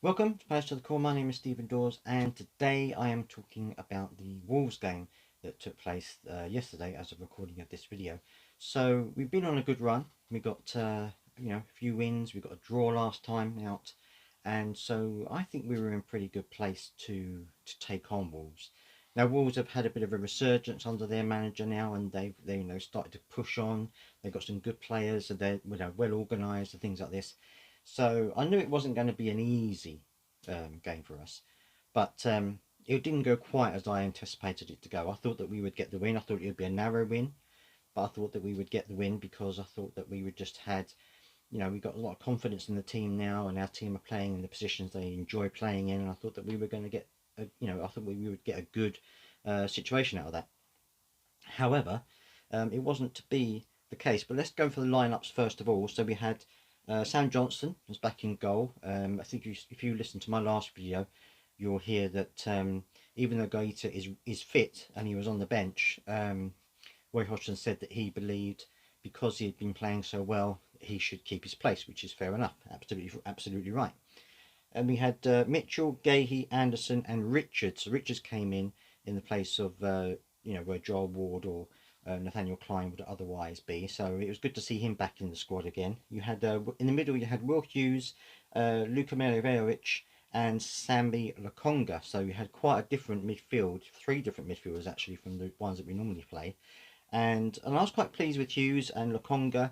Welcome to Palace to the Core. My name is Stephen Dawes, and today I am talking about the Wolves game that took place yesterday as of recording of this video. So we've been on a good run. We got a few wins. We got a draw last time out, and so I think we were in pretty good place to take on Wolves. Now Wolves have had a bit of a resurgence under their manager now, and they started to push on. They've got some good players, and they're well organised and things like this. So I knew it wasn't going to be an easy game for us, but it didn't go quite as I anticipated it to go. I thought that we would get the win. I thought it would be a narrow win, but I thought that we would get the win because I thought that we would just had, we got a lot of confidence in the team now, and our team are playing in the positions they enjoy playing in, and I thought that we were going to get, I thought we would get a good situation out of that. However, it wasn't to be the case. But let's go for the lineups first of all. So we had Sam Johnstone was back in goal. I think if you listen to my last video, you'll hear that even though Gaeta is fit and he was on the bench, Roy Hodgson said that he believed because he had been playing so well, he should keep his place, which is fair enough. Absolutely right. And we had Mitchell, Gahey, Anderson, and Richards. So Richards came in the place of where Joel Ward or Nathaniel Klein would otherwise be. So it was good to see him back in the squad again. You had in the middle you had Will Hughes, Luka Milivojevic, and Sambi Lokonga. So you had quite a different midfield, three different midfielders actually from the ones that we normally play. And I was quite pleased with Hughes and Lokonga.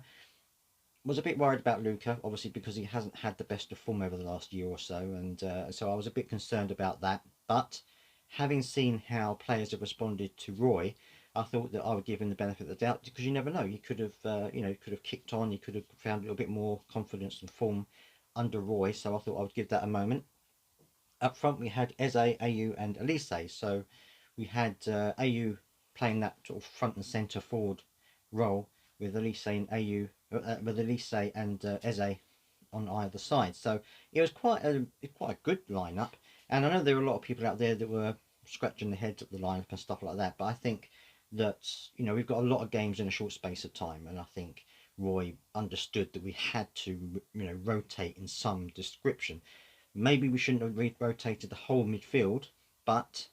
Was a bit worried about Luka, obviously because he hasn't had the best of form over the last year or so, and so I was a bit concerned about that. But having seen how players have responded to Roy, I thought that I would give him the benefit of the doubt because you never know. He could have, could have kicked on. He could have found a little bit more confidence and form under Roy. So I thought I would give that a moment. Up front, we had Eze, Ayew, and Elise. So we had Ayew playing that sort of front and centre forward role with Elise and Ayew, with Elise and Eze on either side. So it was quite a good lineup. And I know there were a lot of people out there that were scratching their heads at the lineup and stuff like that. But I think that we've got a lot of games in a short space of time, and I think Roy understood that we had to rotate in some description. Maybe we shouldn't have rotated the whole midfield, but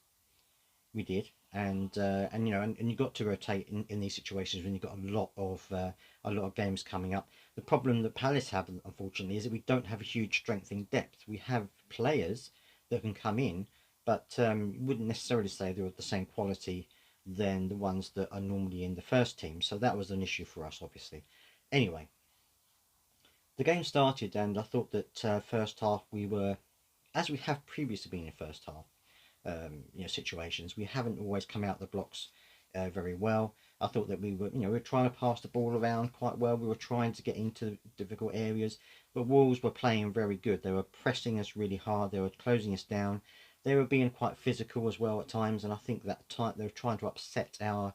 we did. And you got to rotate in these situations when you've got a lot of games coming up. The problem that Palace have, unfortunately, is that we don't have a huge strength in depth. We have players that can come in, but you wouldn't necessarily say they're of the same quality than the ones that are normally in the first team. So that was an issue for us, obviously. Anyway, the game started, and I thought that first half we were, as we have previously been in first half, situations. We haven't always come out the blocks very well. I thought that we were trying to pass the ball around quite well. We were trying to get into difficult areas, but Wolves were playing very good. They were pressing us really hard. They were closing us down. They were being quite physical as well at times, and I think that time they were trying to upset our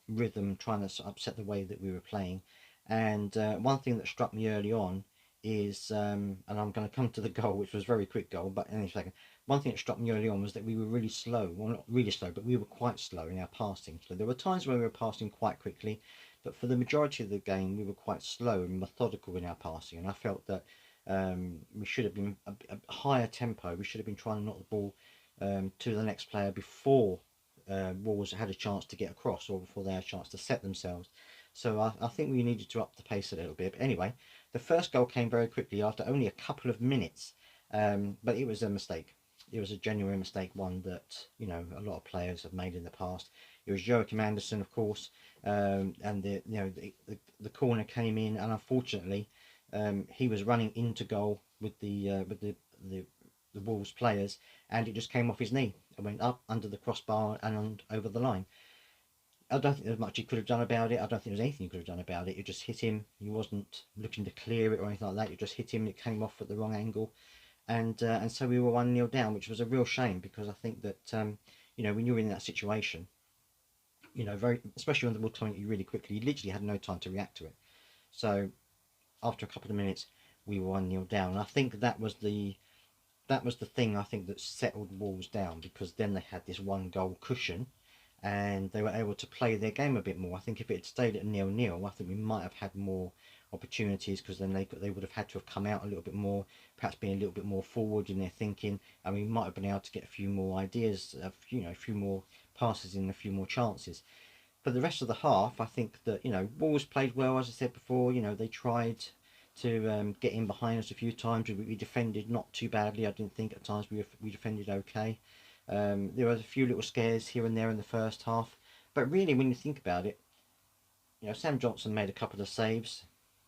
rhythm, trying to upset the way that we were playing. And one thing that struck me early on is, and I'm going to come to the goal, which was a very quick goal, but in a second. One thing that struck me early on was that we were really slow. Well, not really slow, but we were quite slow in our passing. So there were times where we were passing quite quickly, but for the majority of the game, we were quite slow and methodical in our passing. And I felt that we should have been a higher tempo. We should have been trying to knock the ball to the next player before Wolves had a chance to get across or before they had a chance to set themselves. So I think we needed to up the pace a little bit. But anyway, the first goal came very quickly after only a couple of minutes, but it was a mistake. It was a genuine mistake, one that a lot of players have made in the past. It was Joachim Andersen, of course, and the corner came in, and unfortunately, he was running into goal with the Wolves players, and it just came off his knee. It went up under the crossbar and over the line. I don't think there's much he could have done about it. I don't think there's anything he could have done about it. It just hit him. He wasn't looking to clear it or anything like that. It just hit him. It came off at the wrong angle, and so we were 1-0 down, which was a real shame because I think that when you're in that situation, very especially when the ball coming at you really quickly, you literally had no time to react to it. So after a couple of minutes, we were 1-0 down, and I think that was the thing I think that settled Wolves down because then they had this one goal cushion and they were able to play their game a bit more. I think if it had stayed at 0-0, I think we might have had more opportunities, because then they would have had to have come out a little bit more, perhaps being a little bit more forward in their thinking, and we might have been able to get a few more ideas, a few more passes in, a few more chances. For the rest of the half, I think that Wolves played well, as I said before. They tried to get in behind us a few times. We defended not too badly. I didn't think at times we defended okay. There were a few little scares here and there in the first half, but really, when you think about it, Sam Johnson made a couple of saves,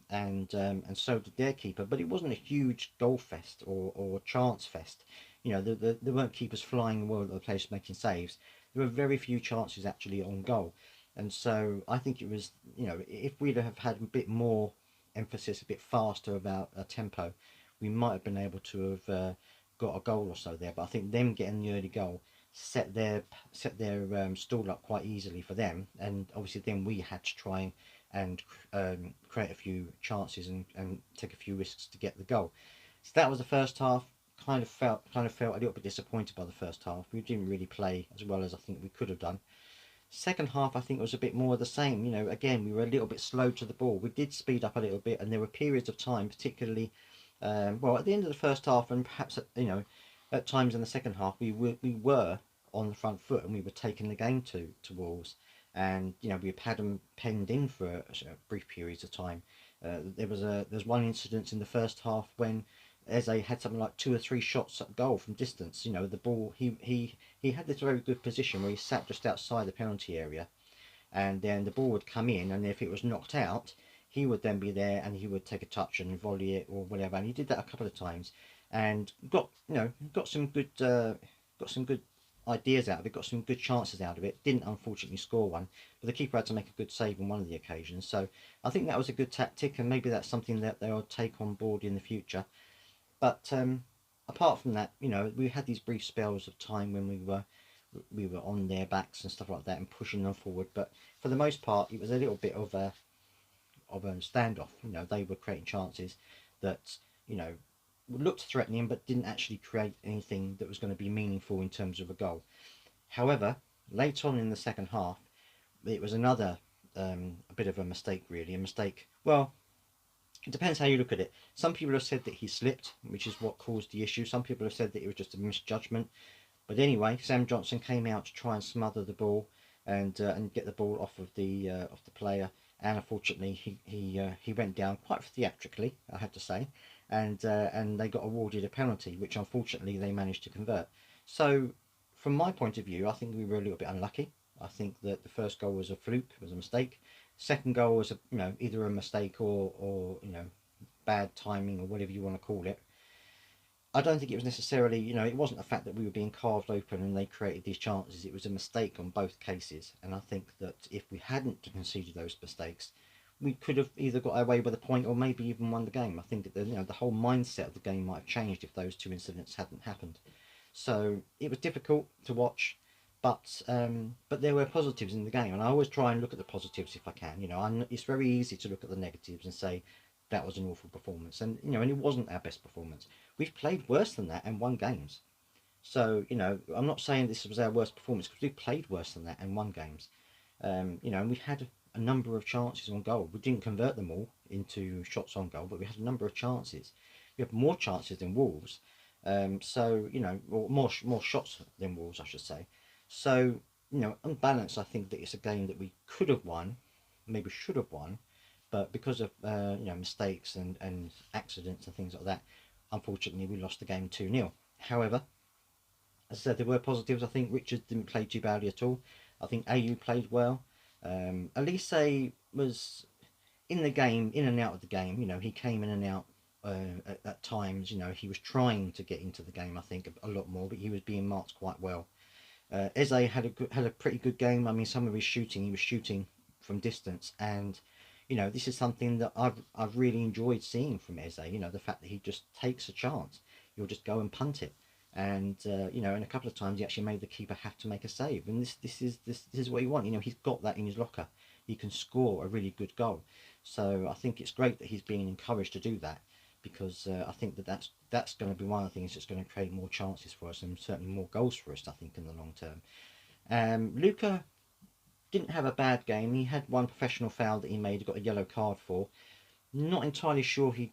and so did their keeper. But it wasn't a huge goal fest or chance fest. There weren't keepers flying all over the place making saves. There were very few chances actually on goal, and so I think it was, if we'd have had a bit more emphasis, a bit faster about tempo, we might have been able to have got a goal or so there. But I think them getting the early goal set their stall up quite easily for them, and obviously then we had to try and create a few chances and take a few risks to get the goal. So that was the first half. Kind of felt a little bit disappointed by the first half. We didn't really play as well as I think we could have done. Second half, I think, was a bit more of the same. Again, we were a little bit slow to the ball. We did speed up a little bit, and there were periods of time, particularly, well, at the end of the first half, and perhaps at times in the second half, we were on the front foot, and we were taking the game to Wolves, and we've had them penned in for brief periods of time. There's one incident in the first half when Eze had something like 2 or 3 shots at goal from distance. The ball, he had this very good position where he sat just outside the penalty area, and then the ball would come in, and if it was knocked out, he would then be there and he would take a touch and volley it or whatever. And he did that a couple of times, and got some good ideas out of it, got some good chances out of it. Didn't unfortunately score one, but the keeper had to make a good save on one of the occasions. So I think that was a good tactic, and maybe that's something that they'll take on board in the future. But apart from that, we had these brief spells of time when we were on their backs and stuff like that and pushing them forward. But for the most part, it was a little bit of a standoff. They were creating chances that looked threatening, but didn't actually create anything that was going to be meaningful in terms of a goal. However, late on in the second half, it was another a bit of a mistake, really. A mistake. Well, it depends how you look at it. Some people have said that he slipped, which is what caused the issue. Some people have said that it was just a misjudgment. But anyway, Sam Johnson came out to try and smother the ball and get the ball off of the player. And unfortunately, he went down quite theatrically, I have to say, and they got awarded a penalty, which unfortunately they managed to convert. So, from my point of view, I think we were a little bit unlucky. I think that the first goal was a fluke, was a mistake. Second goal was either a mistake or bad timing or whatever you want to call it. I don't think it was necessarily, it wasn't the fact that we were being carved open and they created these chances. It was a mistake on both cases, and I think that if we hadn't conceded those mistakes, we could have either got away with a point or maybe even won the game. I think that the whole mindset of the game might have changed if those two incidents hadn't happened. So it was difficult to watch, but there were positives in the game, and I always try and look at the positives if I can. It's very easy to look at the negatives and say that was an awful performance, and it wasn't our best performance. We've played worse than that and won games. So I'm not saying this was our worst performance, because we played worse than that and won games. And we had a number of chances on goal. We didn't convert them all into shots on goal, but we had a number of chances. We had more chances than Wolves, or more shots than Wolves, I should say. So on balance, I think that it's a game that we could have won, maybe should have won, but because of mistakes and accidents and things like that, unfortunately we lost the game 2-0. However, as I said, there were positives. I think Richard didn't play too badly at all. I think Ayew played well. Elise was in the game, in and out of the game. He came in and out at times. He was trying to get into the game, I think, a lot more, but he was being marked quite well. Eze had a pretty good game. I mean, some of his shooting, he was shooting from distance, and this is something that I've really enjoyed seeing from Eze. The fact that he just takes a chance, he'll just go and punt it, and and a couple of times he actually made the keeper have to make a save. And this is what you want. He's got that in his locker. He can score a really good goal. So I think it's great that he's being encouraged to do that, because I think that's going to be one of the things that's going to create more chances for us and certainly more goals for us, I think, in the long term. Luca didn't have a bad game. He had one professional foul that he made, got a yellow card for, Not entirely sure he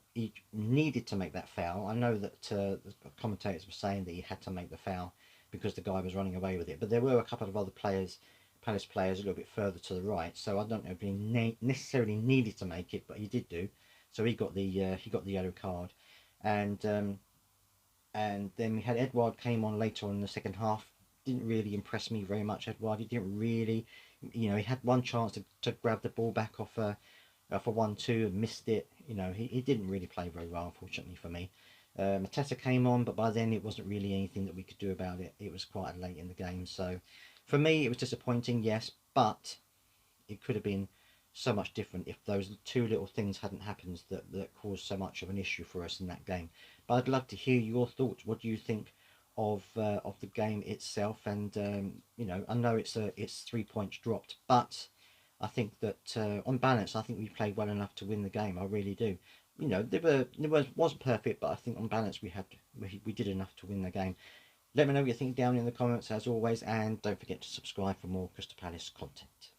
needed to make that foul. I know that the commentators were saying that he had to make the foul because the guy was running away with it. But there were a couple of other players, Palace players, a little bit further to the right. So I don't know if he necessarily needed to make it, but he did do. So he got the yellow card, and then we had Edouard came on later on in the second half. Didn't really impress me very much. Edouard, he didn't really, he had one chance to grab the ball back off for 1-2 and missed it. He didn't really play very well, unfortunately for me. Mateta came on, but by then it wasn't really anything that we could do about it. It was quite late in the game, so for me it was disappointing, yes, but it could have been so much different if those two little things hadn't happened that caused so much of an issue for us in that game. But I'd love to hear your thoughts. What do you think of the game itself? And I know it's 3 points dropped, but I think that on balance, I think we played well enough to win the game. I really do. Wasn't perfect, but I think on balance we did enough to win the game. Let me know what you think down in the comments as always, and don't forget to subscribe for more Crystal Palace content.